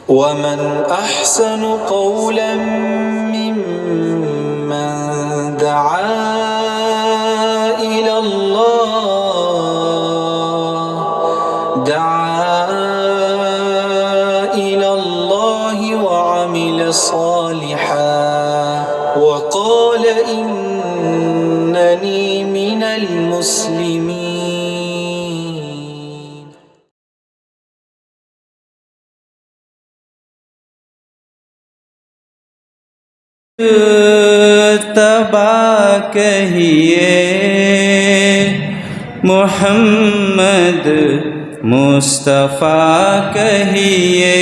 ومن أحسن قولا ممن دعا إلى الله وعمل صالحا وقال إنني من المسلمين. تبا کہیے محمد مصطفیٰ کہیے،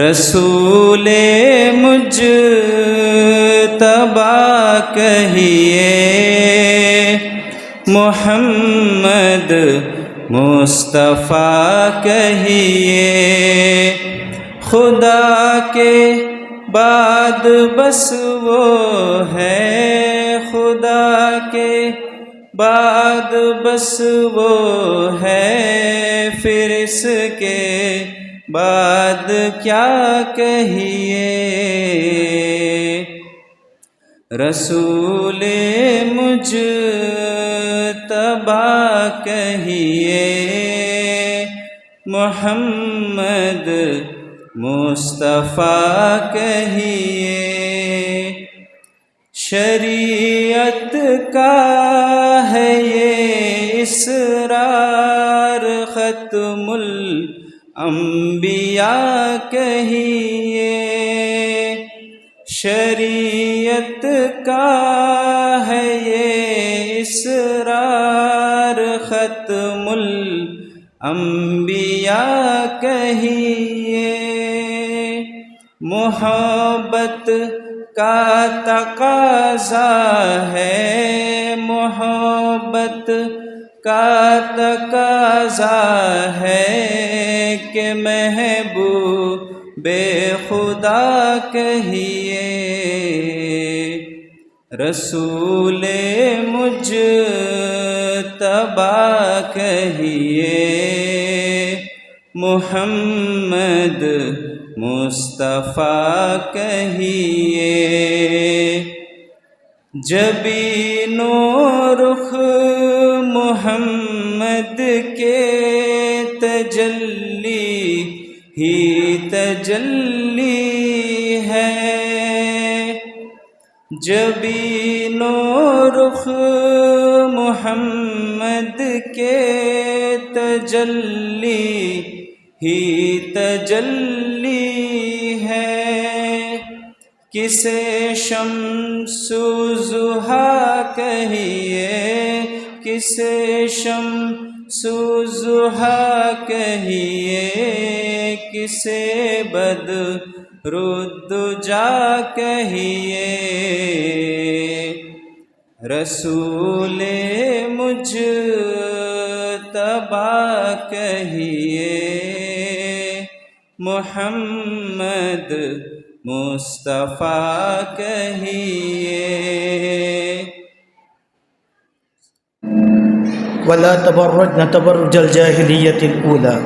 رسول مجتبی کہیے، محمد مصطفیٰ کہیے، خدا کے بعد بس وہ ہے، خدا کے بعد بس وہ ہے، پھر اس کے بعد کیا کہیے، رسول مجتبی کہیے، محمد مصطفیٰ کہیے، شریعت کا ہے یہ اسرار، ختم الانبیاء کہیے، شریعت کا ہے یہ اسرار، ختم الانبیاء کہیے، محبت کا تقاضا ہے، محبت کا تقاضا ہے کہ محبوب خدا کہیے، رسول مجتبی کہیے، محمد مصطفیٰ کہیے، جبین و رخ محمد کے تجلی ہی تجلی ہے، جبین و رخ محمد کے تجلی ہی تجلی ہے، کسے شمس و ضحیٰ کہیے، کسے شمس و ضحیٰ کہیے، کسے بدر الدجا کہیے، رسول مجتبی کہیے، محمد مصطفیٰ کہیے، وَلَا تَبَرَّجْنَ تَبَرُّجَ الْجَاهِلِيَّةِ الْأُولَى۔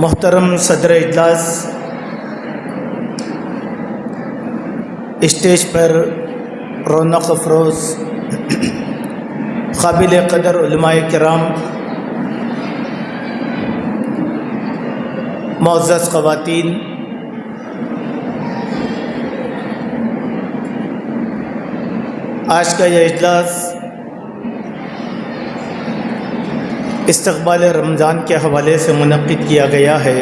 محترم صدر اجلاس، اسٹیج پر رونق افروز قابل قدر علماء کرام، معزز خواتین، آج کا یہ اجلاس استقبال رمضان کے حوالے سے منعقد کیا گیا ہے۔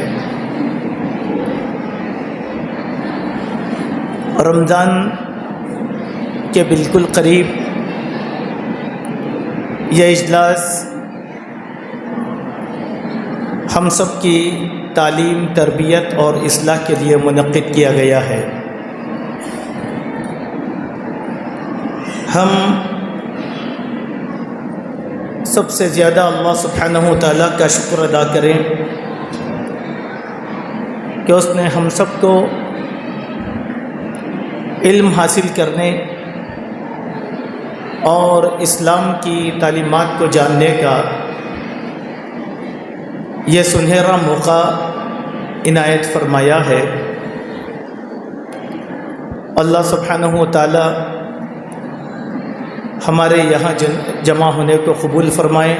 رمضان کے بالکل قریب یہ اجلاس ہم سب کی تعلیم، تربیت اور اصلاح کے لیے منعقد کیا گیا ہے۔ ہم سب سے زیادہ اللہ سبحانہ و تعالیٰ کا شکر ادا کریں کہ اس نے ہم سب کو علم حاصل کرنے اور اسلام کی تعلیمات کو جاننے کا یہ سنہرا موقع عنایت فرمایا ہے۔ اللہ سبحانہ و تعالی ہمارے یہاں جمع ہونے کو قبول فرمائے۔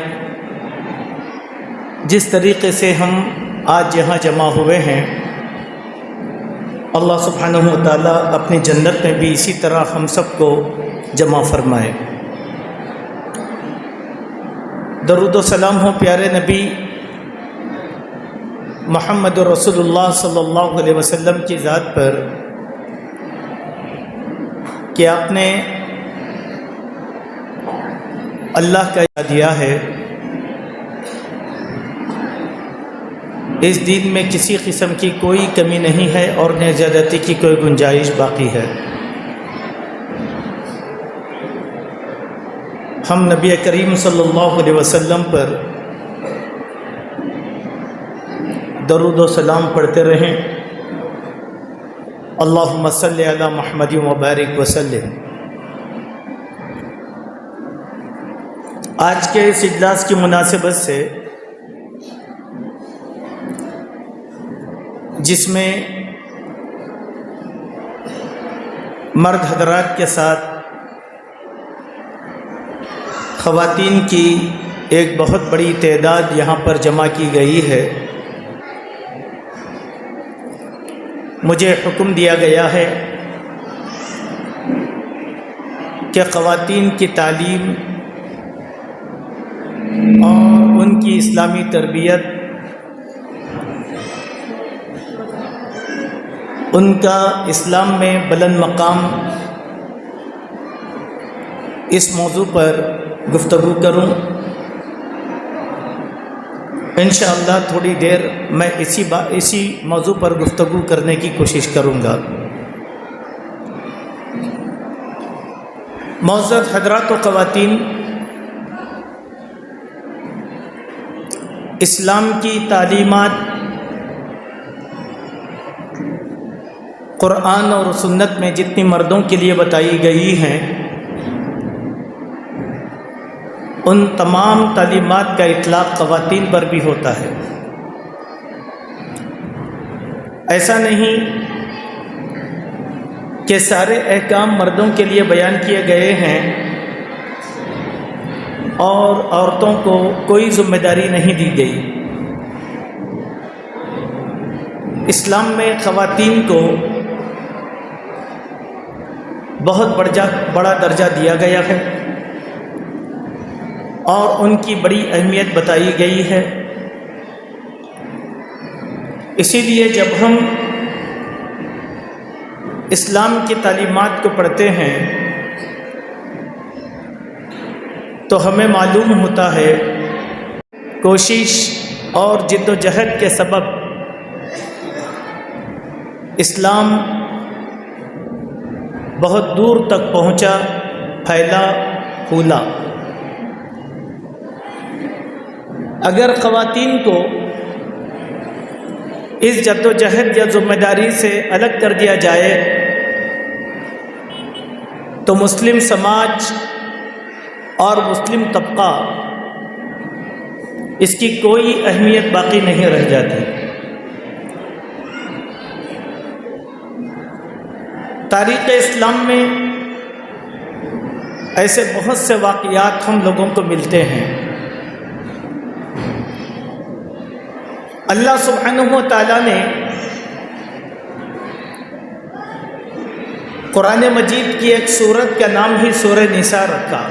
جس طریقے سے ہم آج یہاں جمع ہوئے ہیں، اللہ سبحانہ و تعالی اپنی جنت میں بھی اسی طرح ہم سب کو جمع فرمائے۔ درود و سلام ہو پیارے نبی محمد رسول اللہ صلی اللہ علیہ وسلم کی ذات پر کہ آپ نے اللہ کا دیا ہے۔ اس دین میں کسی قسم کی کوئی کمی نہیں ہے اور نہ زیادتی کی کوئی گنجائش باقی ہے۔ ہم نبی کریم صلی اللہ علیہ وسلم پر درود و سلام پڑھتے رہیں۔ اللہم صلی علی محمد و بارک وسلم۔ آج کے اس اجلاس کی مناسبت سے جس میں مرد حضرات کے ساتھ خواتین کی ایک بہت بڑی تعداد یہاں پر جمع کی گئی ہے، مجھے حکم دیا گیا ہے کہ خواتین کی تعلیم اور ان کی اسلامی تربیت، ان کا اسلام میں بلند مقام، اس موضوع پر گفتگو کروں۔ انشاءاللہ تھوڑی دیر میں اسی موضوع پر گفتگو کرنے کی کوشش کروں گا۔ معزز حضرات و خواتین، اسلام کی تعلیمات قرآن اور سنت میں جتنی مردوں کے لیے بتائی گئی ہیں، ان تمام تعلیمات کا اطلاق خواتین پر بھی ہوتا ہے۔ ایسا نہیں کہ سارے احکام مردوں کے لیے بیان کیے گئے ہیں اور عورتوں کو کوئی ذمہ داری نہیں دی گئی۔ اسلام میں خواتین کو بہت بڑا درجہ دیا گیا ہے اور ان کی بڑی اہمیت بتائی گئی ہے۔ اسی لیے جب ہم اسلام کی تعلیمات کو پڑھتے ہیں تو ہمیں معلوم ہوتا ہے کوشش اور جد و جہد کے سبب اسلام بہت دور تک پہنچا، پھیلا پھولا۔ اگر خواتین کو اس جد و جہد یا ذمہ داری سے الگ کر دیا جائے تو مسلم سماج اور مسلم طبقہ اس کی کوئی اہمیت باقی نہیں رہ جاتی۔ تاریخ اسلام میں ایسے بہت سے واقعات ہم لوگوں کو ملتے ہیں۔ اللہ سبحانہ و تعالیٰ نے قرآن مجید کی ایک سورت کا نام ہی سورہ نساء رکھا۔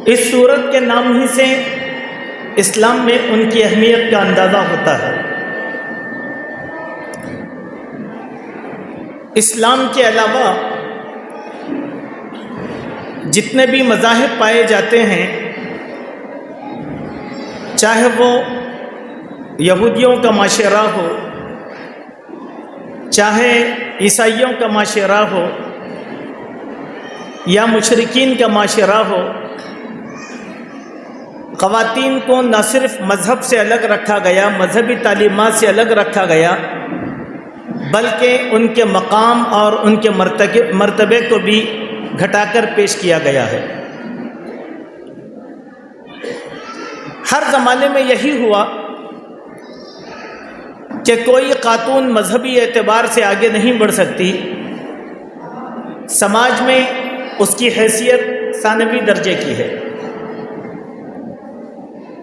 اس سورت کے نام ہی سے اسلام میں ان کی اہمیت کا اندازہ ہوتا ہے۔ اسلام کے علاوہ جتنے بھی مذاہب پائے جاتے ہیں، چاہے وہ یہودیوں کا معاشرہ ہو، چاہے عیسائیوں کا معاشرہ ہو یا مشرکین کا معاشرہ ہو، خواتین کو نہ صرف مذہب سے الگ رکھا گیا، مذہبی تعلیمات سے الگ رکھا گیا، بلکہ ان کے مقام اور ان کے مرتبے کو بھی گھٹا کر پیش کیا گیا ہے۔ ہر زمانے میں یہی ہوا کہ کوئی خاتون مذہبی اعتبار سے آگے نہیں بڑھ سکتی، سماج میں اس کی حیثیت ثانوی درجے کی ہے۔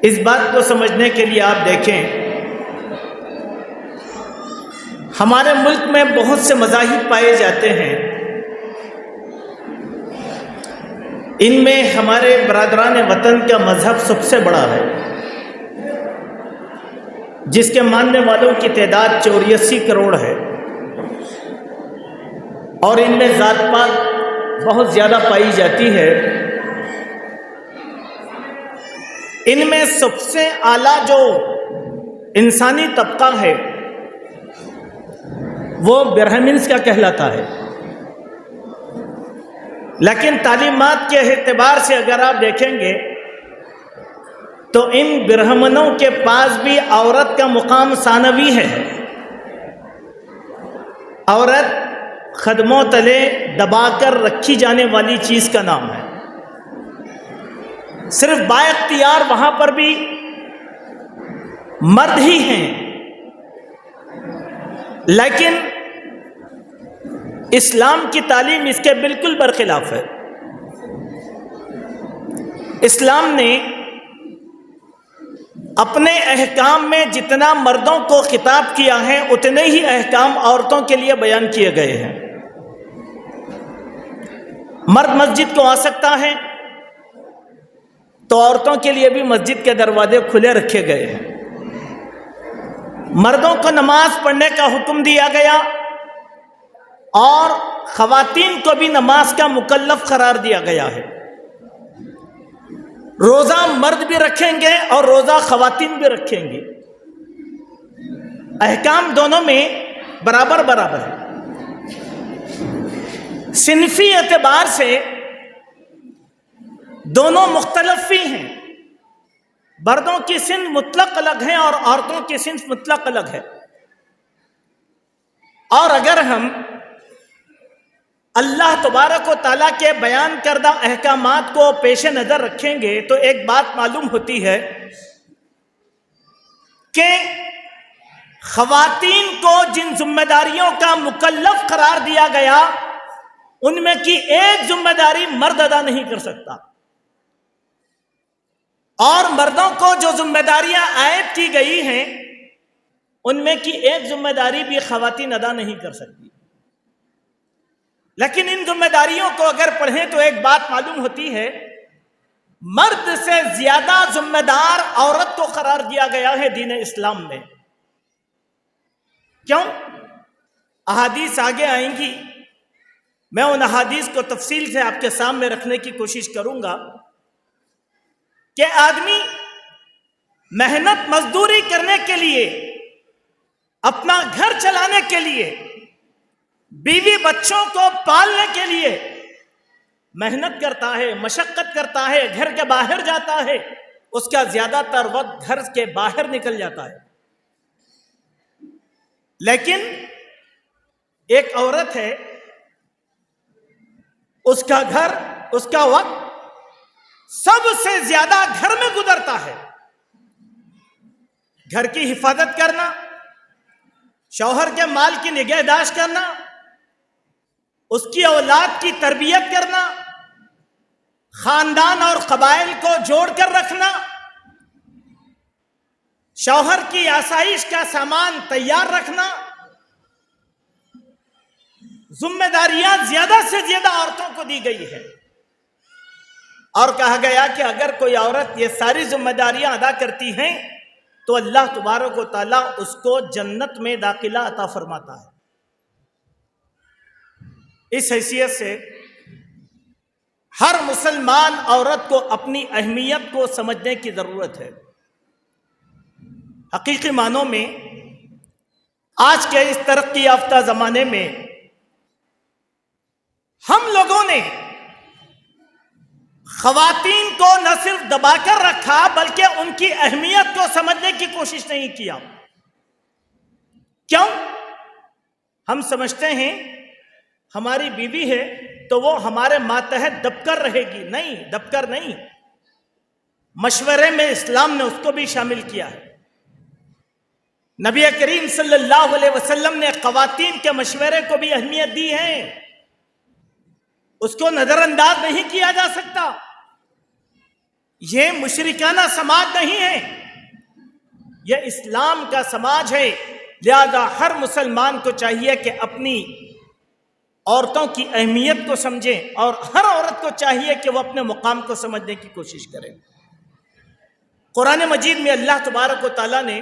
اس بات کو سمجھنے کے لیے آپ دیکھیں، ہمارے ملک میں بہت سے مذاہب پائے جاتے ہیں، ان میں ہمارے برادران وطن کا مذہب سب سے بڑا ہے، جس کے ماننے والوں کی تعداد 84 کروڑ ہے، اور ان میں ذات پات بہت زیادہ پائی جاتی ہے۔ ان میں سب سے اعلیٰ جو انسانی طبقہ ہے وہ برہمنز کا کہلاتا ہے، لیکن تعلیمات کے اعتبار سے اگر آپ دیکھیں گے تو ان برہمنوں کے پاس بھی عورت کا مقام ثانوی ہے۔ عورت قدموں تلے دبا کر رکھی جانے والی چیز کا نام ہے، صرف با اختیار وہاں پر بھی مرد ہی ہیں، لیکن اسلام کی تعلیم اس کے بالکل برخلاف ہے۔ اسلام نے اپنے احکام میں جتنا مردوں کو خطاب کیا ہے اتنے ہی احکام عورتوں کے لیے بیان کیے گئے ہیں۔ مرد مسجد کو آ سکتا ہے تو عورتوں کے لیے بھی مسجد کے دروازے کھلے رکھے گئے ہیں۔ مردوں کو نماز پڑھنے کا حکم دیا گیا اور خواتین کو بھی نماز کا مکلف قرار دیا گیا ہے۔ روزہ مرد بھی رکھیں گے اور روزہ خواتین بھی رکھیں گی، احکام دونوں میں برابر برابر ہے۔ صنفی اعتبار سے دونوں مختلف ہی ہیں، مردوں کی صنف مطلق الگ ہے اور عورتوں کی صنف مطلق الگ ہے۔ اور اگر ہم اللہ تبارک و تعالیٰ کے بیان کردہ احکامات کو پیش نظر رکھیں گے تو ایک بات معلوم ہوتی ہے کہ خواتین کو جن ذمہ داریوں کا مکلف قرار دیا گیا ان میں کی ایک ذمہ داری مرد ادا نہیں کر سکتا، اور مردوں کو جو ذمہ داریاں عائد کی گئی ہیں ان میں کی ایک ذمہ داری بھی خواتین ادا نہیں کر سکتی۔ لیکن ان ذمہ داریوں کو اگر پڑھیں تو ایک بات معلوم ہوتی ہے، مرد سے زیادہ ذمہ دار عورت کو قرار دیا گیا ہے دین اسلام میں۔ کیوں؟ احادیث آگے آئیں گی، میں ان احادیث کو تفصیل سے آپ کے سامنے رکھنے کی کوشش کروں گا کہ آدمی محنت مزدوری کرنے کے لیے، اپنا گھر چلانے کے لیے، بیوی بچوں کو پالنے کے لیے محنت کرتا ہے، مشقت کرتا ہے، گھر کے باہر جاتا ہے، اس کا زیادہ تر وقت گھر کے باہر نکل جاتا ہے۔ لیکن ایک عورت ہے، اس کا گھر، اس کا وقت سب سے زیادہ گھر میں گزرتا ہے۔ گھر کی حفاظت کرنا، شوہر کے مال کی نگہداشت کرنا، اس کی اولاد کی تربیت کرنا، خاندان اور قبائل کو جوڑ کر رکھنا، شوہر کی آسائش کا سامان تیار رکھنا، ذمہ داریاں زیادہ سے زیادہ عورتوں کو دی گئی ہے۔ اور کہا گیا کہ اگر کوئی عورت یہ ساری ذمہ داریاں ادا کرتی ہیں تو اللہ تبارک و تعالیٰ اس کو جنت میں داخلہ عطا فرماتا ہے۔ اس حیثیت سے ہر مسلمان عورت کو اپنی اہمیت کو سمجھنے کی ضرورت ہے۔ حقیقی معنوں میں آج کے اس ترقی یافتہ زمانے میں ہم لوگوں نے خواتین کو نہ صرف دبا کر رکھا بلکہ ان کی اہمیت کو سمجھنے کی کوشش نہیں کیا۔ کیوں؟ ہم سمجھتے ہیں ہماری بیوی ہے تو وہ ہمارے ماتحت دب کر رہے گی۔ نہیں، دب کر نہیں، مشورے میں اسلام نے اس کو بھی شامل کیا ہے۔ نبی کریم صلی اللہ علیہ وسلم نے خواتین کے مشورے کو بھی اہمیت دی ہے، اس کو نظر انداز نہیں کیا جا سکتا۔ یہ مشرکانہ سماج نہیں ہے، یہ اسلام کا سماج ہے، لہذا ہر مسلمان کو چاہیے کہ اپنی عورتوں کی اہمیت کو سمجھیں، اور ہر عورت کو چاہیے کہ وہ اپنے مقام کو سمجھنے کی کوشش کرے۔ قرآن مجید میں اللہ تبارک و تعالیٰ نے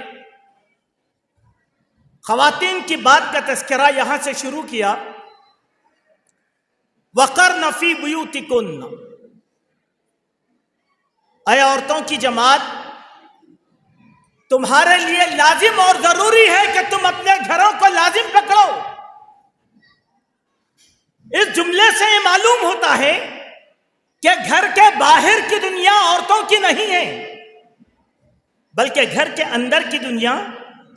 خواتین کی بات کا تذکرہ یہاں سے شروع کیا، وَقَرْنَ فِي بُيُوتِكُنَّ، اے عورتوں کی جماعت، تمہارے لیے لازم اور ضروری ہے کہ تم اپنے گھروں کو لازم پکڑو۔ اس جملے سے یہ معلوم ہوتا ہے کہ گھر کے باہر کی دنیا عورتوں کی نہیں ہے، بلکہ گھر کے اندر کی دنیا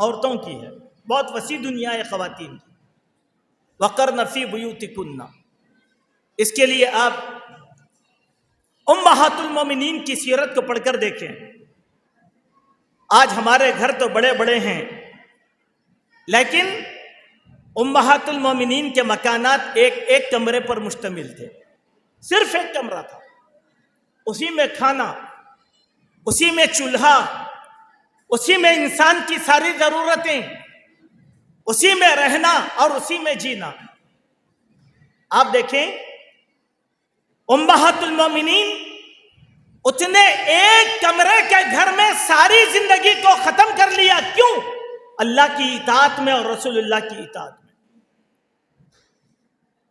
عورتوں کی ہے، بہت وسیع دنیا ہے خواتین کی۔ وَقَرْنَ فِي بُيُوتِكُنَّ، اس کے لیے آپ امہات المومنین کی سیرت کو پڑھ کر دیکھیں۔ آج ہمارے گھر تو بڑے بڑے ہیں، لیکن امہات المومنین کے مکانات ایک کمرے پر مشتمل تھے، صرف ایک کمرہ تھا، اسی میں کھانا، اسی میں چولہا، اسی میں انسان کی ساری ضرورتیں، اسی میں رہنا اور اسی میں جینا۔ آپ دیکھیں امہات المومنین اتنے ایک کمرے کے گھر میں ساری زندگی کو ختم کر لیا، کیوں؟ اللہ کی اطاعت میں اور رسول اللہ کی اطاعت میں۔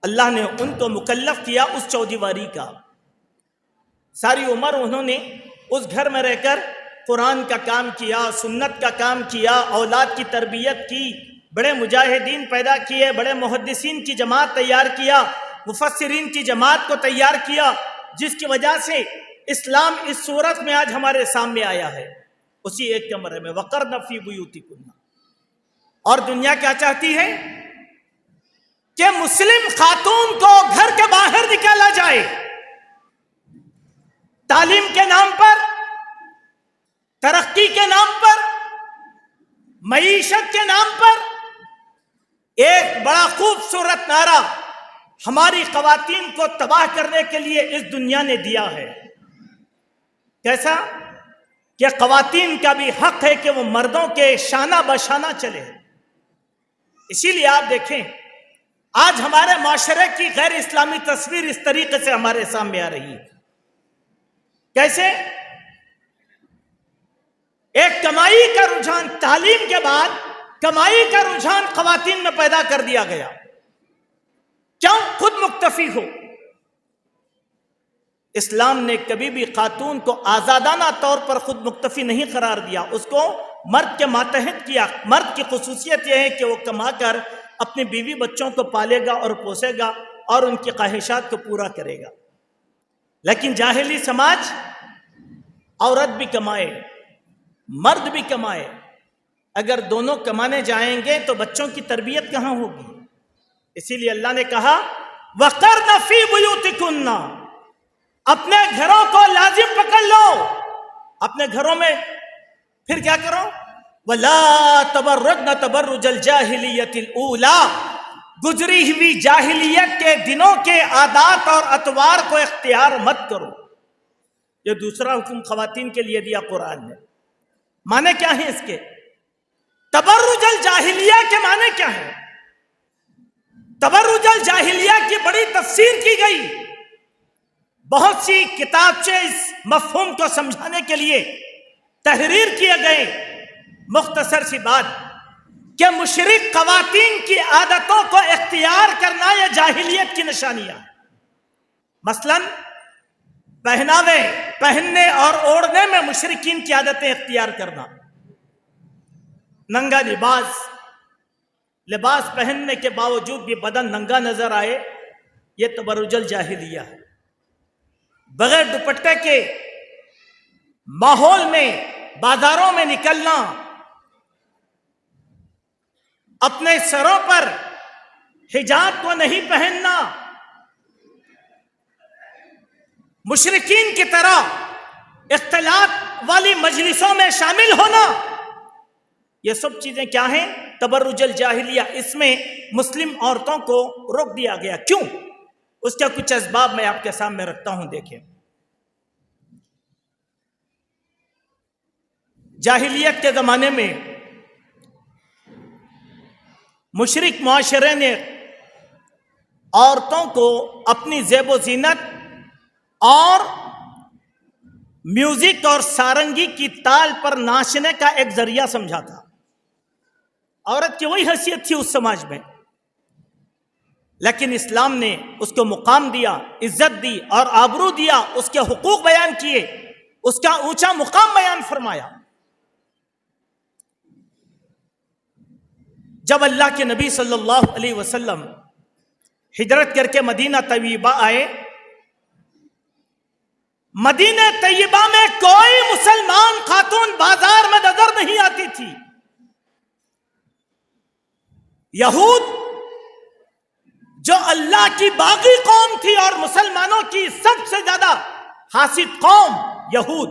اللہ نے ان کو مکلف کیا اس چودیواری کا، ساری عمر انہوں نے اس گھر میں رہ کر قرآن کا کام کیا، سنت کا کام کیا، اولاد کی تربیت کی، بڑے مجاہدین پیدا کیے، بڑے محدثین کی جماعت تیار کیا، مفسرین کی جماعت کو تیار کیا، جس کی وجہ سے اسلام اس صورت میں آج ہمارے سامنے آیا ہے، اسی ایک کمرے میں۔ وَقَرْنَ فِي بُيُوتِكُنَّ، اور دنیا کیا چاہتی ہے کہ مسلم خاتون کو گھر کے باہر نکالا جائے، تعلیم کے نام پر، ترقی کے نام پر، معیشت کے نام پر۔ ایک بڑا خوبصورت نعرہ ہماری خواتین کو تباہ کرنے کے لیے اس دنیا نے دیا ہے۔ کیسا؟ کہ خواتین کا بھی حق ہے کہ وہ مردوں کے شانہ بشانہ چلے۔ اسی لیے آپ دیکھیں آج ہمارے معاشرے کی غیر اسلامی تصویر اس طریقے سے ہمارے سامنے آ رہی ہے۔ کیسے؟ ایک کمائی کا رجحان، تعلیم کے بعد کمائی کا رجحان خواتین میں پیدا کر دیا گیا۔ کیوں؟ خود مکتفی ہو۔ اسلام نے کبھی بھی خاتون کو آزادانہ طور پر خود مکتفی نہیں قرار دیا، اس کو مرد کے ماتحت کیا۔ مرد کی خصوصیت یہ ہے کہ وہ کما کر اپنی بیوی بچوں کو پالے گا اور پوسے گا اور ان کی خواہشات کو پورا کرے گا۔ لیکن جاہلی سماج عورت بھی کمائے، مرد بھی کمائے، اگر دونوں کمانے جائیں گے تو بچوں کی تربیت کہاں ہوگی؟ اسی لیے اللہ نے کہا وَقَرْنَ فِي بُيُوتِكُنَّ، اپنے گھروں کو لازم پکڑ لو۔ اپنے گھروں میں پھر کیا کرو؟ وَلَا تَبَرَّجْنَ تَبَرُّجَ الْجَاهِلِيَّةِ الْأُولَى، گزری ہوئی جاہلیت کے دنوں کے عادات اور اطوار کو اختیار مت کرو۔ یہ دوسرا حکم خواتین کے لیے دیا قرآن نے۔ معنی کیا ہے اس کے؟ تبرج الجاہلیہ کے معنی کیا ہے؟ تبرج الجاہلیہ کی بڑی تفسیر کی گئی، بہت سی کتابچے اس مفہوم کو سمجھانے کے لیے تحریر کیے گئے۔ مختصر سی بات کہ مشرک خواتین کی عادتوں کو اختیار کرنا یہ جاہلیت کی نشانیاں، مثلا پہناوے، پہننے اور اوڑھنے میں مشرکین کی عادتیں اختیار کرنا، ننگا لباس پہننے کے باوجود بھی بدن ننگا نظر آئے، یہ تبرج الجاہلیہ ہے۔ بغیر دوپٹے کے ماحول میں بازاروں میں نکلنا، اپنے سروں پر حجاب کو نہیں پہننا، مشرکین کی طرح اختلاط والی مجلسوں میں شامل ہونا، یہ سب چیزیں کیا ہیں؟ تبرج الجاہلیہ۔ اس میں مسلم عورتوں کو روک دیا گیا، کیوں؟ اس کا کچھ اسباب میں آپ کے سامنے رکھتا ہوں، دیکھیں۔ جاہلیت کے زمانے میں مشرک معاشرے نے عورتوں کو اپنی زیب و زینت اور میوزک اور سارنگی کی تال پر ناچنے کا ایک ذریعہ سمجھا تھا۔ عورت کی وہی حیثیت تھی اس سماج میں، لیکن اسلام نے اس کو مقام دیا، عزت دی اور آبرو دیا، اس کے حقوق بیان کیے، اس کا اونچا مقام بیان فرمایا۔ جب اللہ کے نبی صلی اللہ علیہ وسلم ہجرت کر کے مدینہ طیبہ آئے، مدینہ طیبہ میں کوئی مسلمان خاتون بازار میں نظر نہیں آتی تھی۔ یہود جو اللہ کی باغی قوم تھی اور مسلمانوں کی سب سے زیادہ حاسد قوم، یہود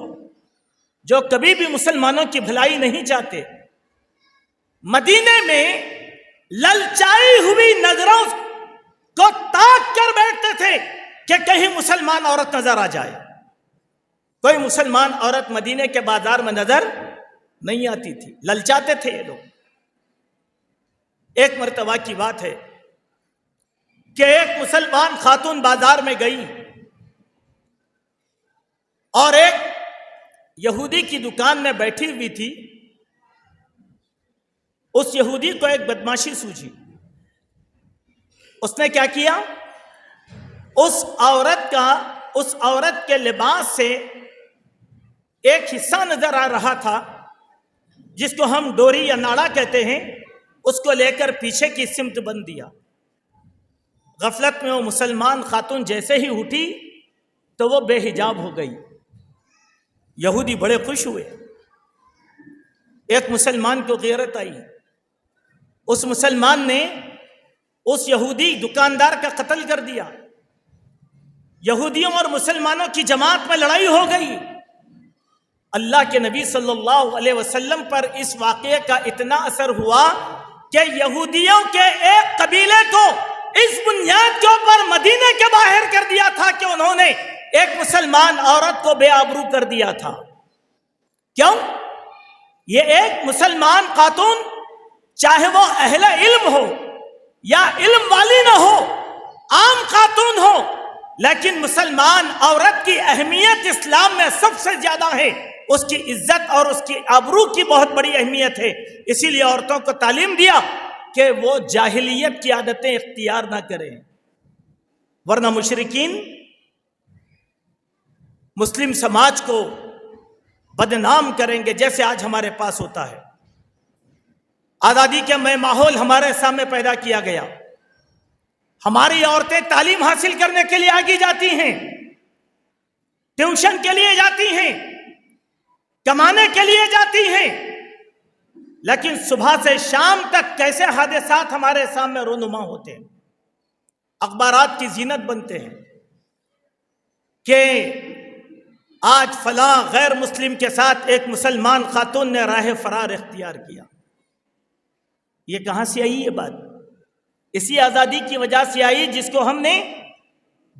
جو کبھی بھی مسلمانوں کی بھلائی نہیں چاہتے، مدینے میں للچائی ہوئی نظروں کو تاک کر بیٹھتے تھے کہ کہیں مسلمان عورت نظر آ جائے۔ کوئی مسلمان عورت مدینے کے بازار میں نظر نہیں آتی تھی، للچاتے تھے یہ لوگ۔ ایک مرتبہ کی بات ہے کہ ایک مسلمان خاتون بازار میں گئی اور ایک یہودی کی دکان میں بیٹھی ہوئی تھی۔ اس یہودی کو ایک بدماشی سوجھی۔ اس نے کیا کیا؟ اس عورت کے لباس سے ایک حصہ نظر آ رہا تھا جس کو ہم ڈوری یا ناڑا کہتے ہیں، اس کو لے کر پیچھے کی سمت بند دیا۔ غفلت میں وہ مسلمان خاتون جیسے ہی اٹھی تو وہ بے حجاب ہو گئی۔ یہودی بڑے خوش ہوئے۔ ایک مسلمان کو غیرت آئی، اس مسلمان نے اس یہودی دکاندار کا قتل کر دیا۔ یہودیوں اور مسلمانوں کی جماعت میں لڑائی ہو گئی۔ اللہ کے نبی صلی اللہ علیہ وسلم پر اس واقعے کا اتنا اثر ہوا کہ یہودیوں کے ایک قبیلے کو اس بنیاد کے اوپر مدینے کے باہر کر دیا تھا کہ انہوں نے ایک مسلمان عورت کو بے آبرو کر دیا تھا۔ کیوں؟ یہ ایک مسلمان خاتون، چاہے وہ اہل علم ہو یا علم والی نہ ہو، عام خاتون ہو، لیکن مسلمان عورت کی اہمیت اسلام میں سب سے زیادہ ہے۔ اس کی عزت اور اس کی آبرو کی بہت بڑی اہمیت ہے۔ اسی لیے عورتوں کو تعلیم دیا کہ وہ جاہلیت کی عادتیں اختیار نہ کریں، ورنہ مشرکین مسلم سماج کو بدنام کریں گے، جیسے آج ہمارے پاس ہوتا ہے۔ آزادی کے ماحول ہمارے سامنے پیدا کیا گیا، ہماری عورتیں تعلیم حاصل کرنے کے لیے آگے جاتی ہیں، ٹیوشن کے لیے جاتی ہیں، کمانے کے لیے جاتی ہیں، لیکن صبح سے شام تک کیسے حادثات ہمارے سامنے رونما ہوتے ہیں، اخبارات کی زینت بنتے ہیں کہ آج فلاں غیر مسلم کے ساتھ ایک مسلمان خاتون نے راہ فرار اختیار کیا۔ یہ کہاں سے آئی یہ بات؟ اسی آزادی کی وجہ سے آئی جس کو ہم نے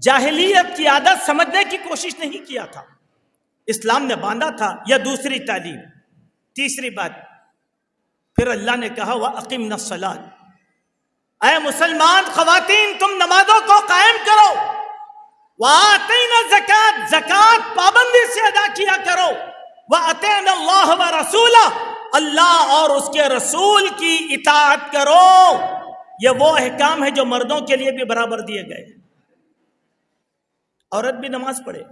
جاہلیت کی عادت سمجھنے کی کوشش نہیں کیا تھا، اسلام نے باندھا تھا۔ یا دوسری تعلیم۔ تیسری بات، پھر اللہ نے کہا وَأَقِمْنَا الصَّلَاةَ، اے مسلمان خواتین تم نمازوں کو قائم کرو، وَآتَيْنَا الزَّكَاةَ، زکوٰۃ پابندی سے ادا کیا کرو، وَأَطِعْنَا اللَّهَ وَرَسُولَهُ، اللہ اور اس کے رسول کی اطاعت کرو۔ یہ وہ احکام ہے جو مردوں کے لیے بھی برابر دیے گئے۔ عورت بھی نماز پڑھے،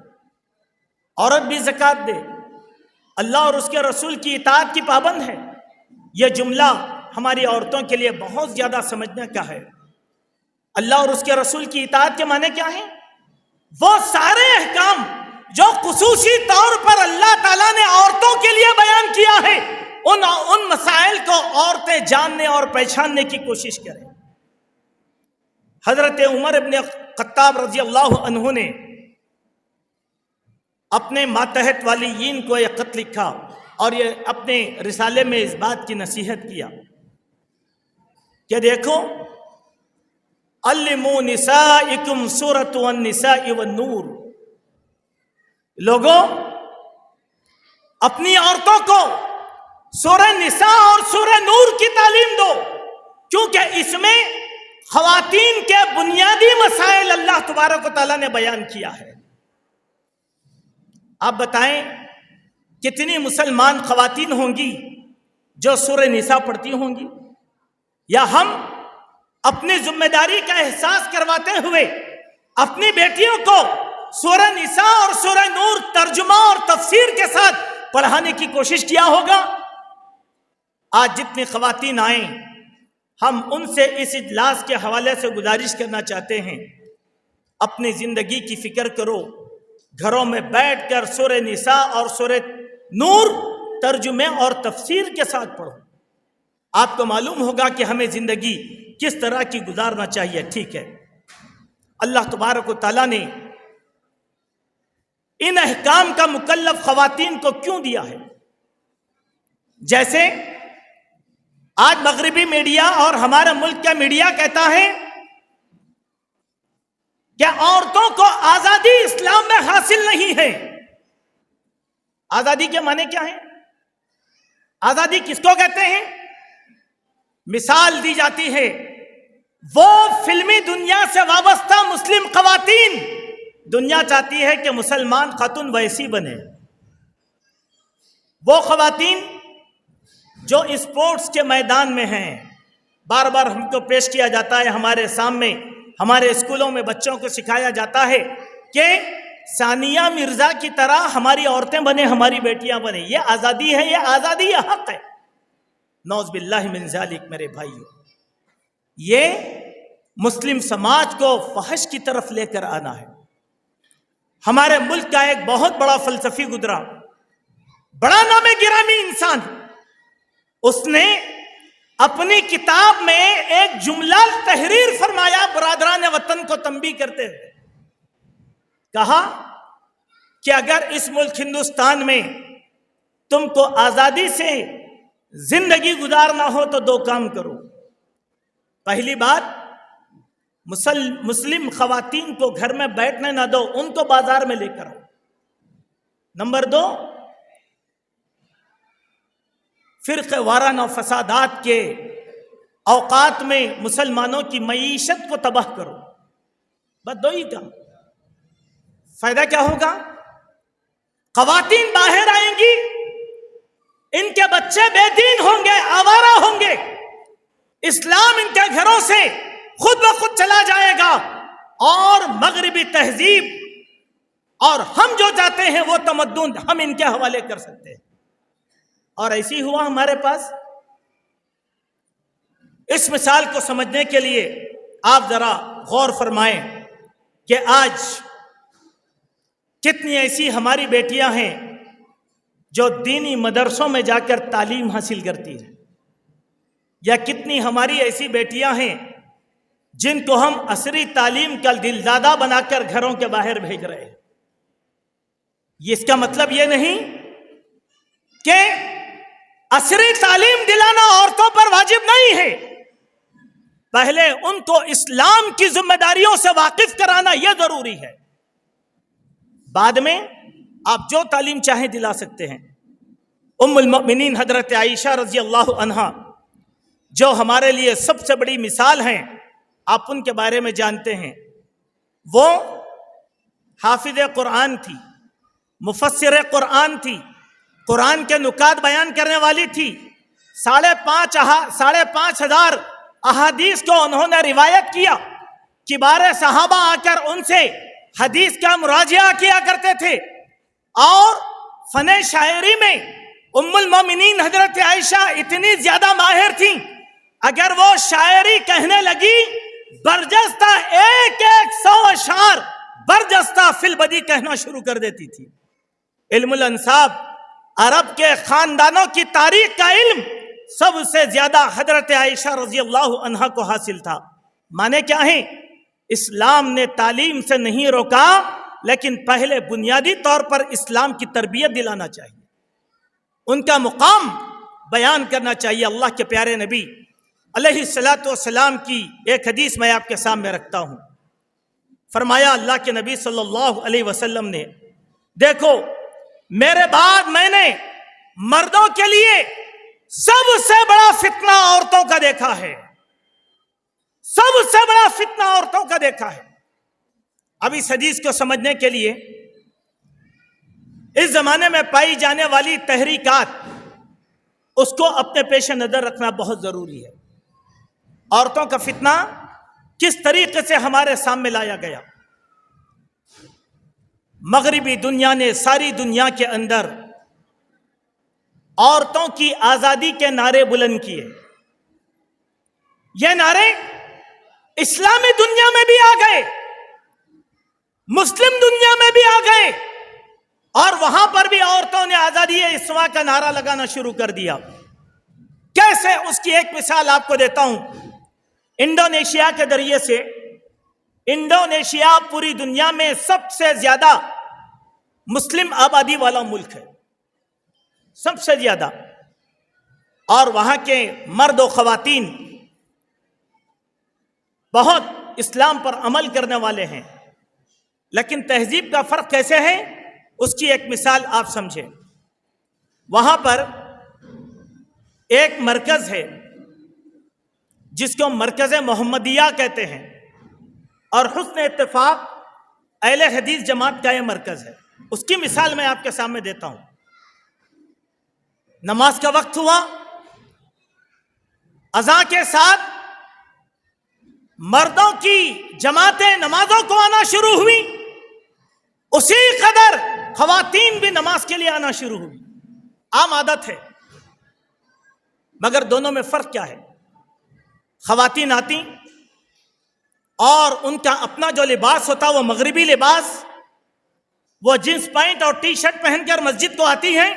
عورت بھی زکوٰۃ دے، اللہ اور اس کے رسول کی اطاعت کی پابند ہے۔ یہ جملہ ہماری عورتوں کے لیے بہت زیادہ سمجھنے کا ہے۔ اللہ اور اس کے رسول کی اطاعت کے معنی کیا ہیں؟ وہ سارے احکام جو خصوصی طور پر اللہ تعالیٰ نے عورتوں کے لیے بیان کیا ہے، ان مسائل کو عورتیں جاننے اور پہچاننے کی کوشش کریں۔ حضرت عمر ابن خطاب رضی اللہ عنہ نے اپنے ماتحت والیین کو یہ خط لکھا اور یہ اپنے رسالے میں اس بات کی نصیحت کیا کہ دیکھو، علموا نسائکم سورۃ النساء والنور، لوگوں اپنی عورتوں کو سورہ نساء اور سورہ نور کی تعلیم دو، کیونکہ اس میں خواتین کے بنیادی مسائل اللہ تبارک و تعالیٰ نے بیان کیا ہے۔ آپ بتائیں کتنی مسلمان خواتین ہوں گی جو سورہ نساء پڑھتی ہوں گی؟ یا ہم اپنی ذمہ داری کا احساس کرواتے ہوئے اپنی بیٹیوں کو سورہ نساء اور سورہ نور ترجمہ اور تفسیر کے ساتھ پڑھانے کی کوشش کیا ہوگا؟ آج جتنی خواتین آئیں، ہم ان سے اس اجلاس کے حوالے سے گزارش کرنا چاہتے ہیں، اپنی زندگی کی فکر کرو، گھروں میں بیٹھ کر سورہ نساء اور سورہ نور ترجمے اور تفسیر کے ساتھ پڑھو۔ آپ کو معلوم ہوگا کہ ہمیں زندگی کس طرح کی گزارنا چاہیے۔ ٹھیک ہے، اللہ تبارک و تعالیٰ نے ان احکام کا مکلف خواتین کو کیوں دیا ہے؟ جیسے آج مغربی میڈیا اور ہمارے ملک کا میڈیا کہتا ہے کہ عورتوں کو آزادی اسلام میں حاصل نہیں ہے۔ آزادی کے معنی کیا ہے؟ آزادی کس کو کہتے ہیں؟ مثال دی جاتی ہے، وہ فلمی دنیا سے وابستہ مسلم خواتین، دنیا چاہتی ہے کہ مسلمان خاتون ویسی بنے۔ وہ خواتین جو اسپورٹس کے میدان میں ہیں، بار بار ہم کو پیش کیا جاتا ہے ہمارے سامنے، ہمارے اسکولوں میں بچوں کو سکھایا جاتا ہے کہ ثانیہ مرزا کی طرح ہماری عورتیں بنے، ہماری بیٹیاں بنے۔ یہ آزادی ہے، یہ آزادی، یہ حق ہے۔ نعوذ باللہ من ذالک میرے بھائیو، یہ مسلم سماج کو فحش کی طرف لے کر آنا ہے۔ ہمارے ملک کا ایک بہت بڑا فلسفی گزرا، بڑا نام گرامی انسان، اس نے اپنی کتاب میں ایک جملہ تحریر فرمایا برادران وطن کو تنبیہ کرتے ہوئے، کہا کہ اگر اس ملک ہندوستان میں تم کو آزادی سے زندگی گزارنا ہو تو دو کام کرو۔ پہلی بات، مسلم خواتین کو گھر میں بیٹھنے نہ دو، ان کو بازار میں لے کر آؤ۔ نمبر دو، فرقہ وارانہ فسادات کے اوقات میں مسلمانوں کی معیشت کو تباہ کرو۔ بس دو ہی کام۔ فائدہ کیا ہوگا؟ خواتین باہر آئیں گی، ان کے بچے بے دین ہوں گے، آوارہ ہوں گے، اسلام ان کے گھروں سے خود بخود چلا جائے گا، اور مغربی تہذیب اور ہم جو چاہتے ہیں وہ تمدن ہم ان کے حوالے کر سکتے ہیں۔ اور ایسی ہوا ہمارے پاس۔ اس مثال کو سمجھنے کے لیے آپ ذرا غور فرمائیں کہ آج کتنی ایسی ہماری بیٹیاں ہیں جو دینی مدرسوں میں جا کر تعلیم حاصل کرتی ہیں، یا کتنی ہماری ایسی بیٹیاں ہیں جن کو ہم عصری تعلیم کا دلدادہ بنا کر گھروں کے باہر بھیج رہے ہیں۔ اس کا مطلب یہ نہیں کہ عصری تعلیم دلانا عورتوں پر واجب نہیں ہے، پہلے ان کو اسلام کی ذمہ داریوں سے واقف کرانا یہ ضروری ہے، بعد میں آپ جو تعلیم چاہیں دلا سکتے ہیں۔ ام المؤمنین حضرت عائشہ رضی اللہ عنہا جو ہمارے لیے سب سے بڑی مثال ہیں، آپ ان کے بارے میں جانتے ہیں۔ وہ حافظ قرآن تھی، مفسر قرآن تھی، قرآن کے نکات بیان کرنے والی تھی۔ 5,500 احادیث کو انہوں نے روایت کیا۔ کبار صحابہ آ کر ان سے حدیث کا مراجعہ کیا کرتے تھے، اور فن شاعری میں ام المومنین حضرت عائشہ اتنی زیادہ ماہر تھیں، اگر وہ شاعری کہنے لگی برجستہ 100 اشعار برجستہ فی البدی کہنا شروع کر دیتی تھی۔ علم الانساب، عرب کے خاندانوں کی تاریخ کا علم سب سے زیادہ حضرت عائشہ رضی اللہ عنہا کو حاصل تھا۔ مانے کیا ہے؟ اسلام نے تعلیم سے نہیں روکا، لیکن پہلے بنیادی طور پر اسلام کی تربیت دلانا چاہیے، ان کا مقام بیان کرنا چاہیے۔ اللہ کے پیارے نبی علیہ الصلاۃ والسلام کی ایک حدیث میں آپ کے سامنے رکھتا ہوں۔ فرمایا اللہ کے نبی صلی اللہ علیہ وسلم نے، دیکھو میرے بعد میں نے مردوں کے لیے سب سے بڑا فتنہ عورتوں کا دیکھا ہے، سب سے بڑا فتنہ عورتوں کا دیکھا ہے۔ اب اس حدیث کو سمجھنے کے لیے اس زمانے میں پائی جانے والی تحریکات اس کو اپنے پیش نظر رکھنا بہت ضروری ہے۔ عورتوں کا فتنہ کس طریقے سے ہمارے سامنے لایا گیا؟ مغربی دنیا نے ساری دنیا کے اندر عورتوں کی آزادی کے نعرے بلند کیے۔ یہ نعرے اسلامی دنیا میں بھی آ گئے، مسلم دنیا میں بھی آ گئے، اور وہاں پر بھی عورتوں نے آزادی اسوا کا نعرہ لگانا شروع کر دیا۔ کیسے؟ اس کی ایک مثال آپ کو دیتا ہوں۔ انڈونیشیا کے ذریعے سے، انڈونیشیا پوری دنیا میں سب سے زیادہ مسلم آبادی والا ملک ہے، سب سے زیادہ، اور وہاں کے مرد و خواتین بہت اسلام پر عمل کرنے والے ہیں۔ لیکن تہذیب کا فرق کیسے ہے؟ اس کی ایک مثال آپ سمجھیں۔ وہاں پر ایک مرکز ہے جس کو مرکز محمدیہ کہتے ہیں، اور حسن اتفاق اہل حدیث جماعت کا یہ مرکز ہے۔ اس کی مثال میں آپ کے سامنے دیتا ہوں۔ نماز کا وقت ہوا، اذان کے ساتھ مردوں کی جماعتیں نمازوں کو آنا شروع ہوئی، اسی قدر خواتین بھی نماز کے لیے آنا شروع ہوئی۔ عام عادت ہے، مگر دونوں میں فرق کیا ہے؟ خواتین آتی اور ان کا اپنا جو لباس ہوتا وہ مغربی لباس، وہ جینس پینٹ اور ٹی شرٹ پہن کر مسجد کو آتی ہیں،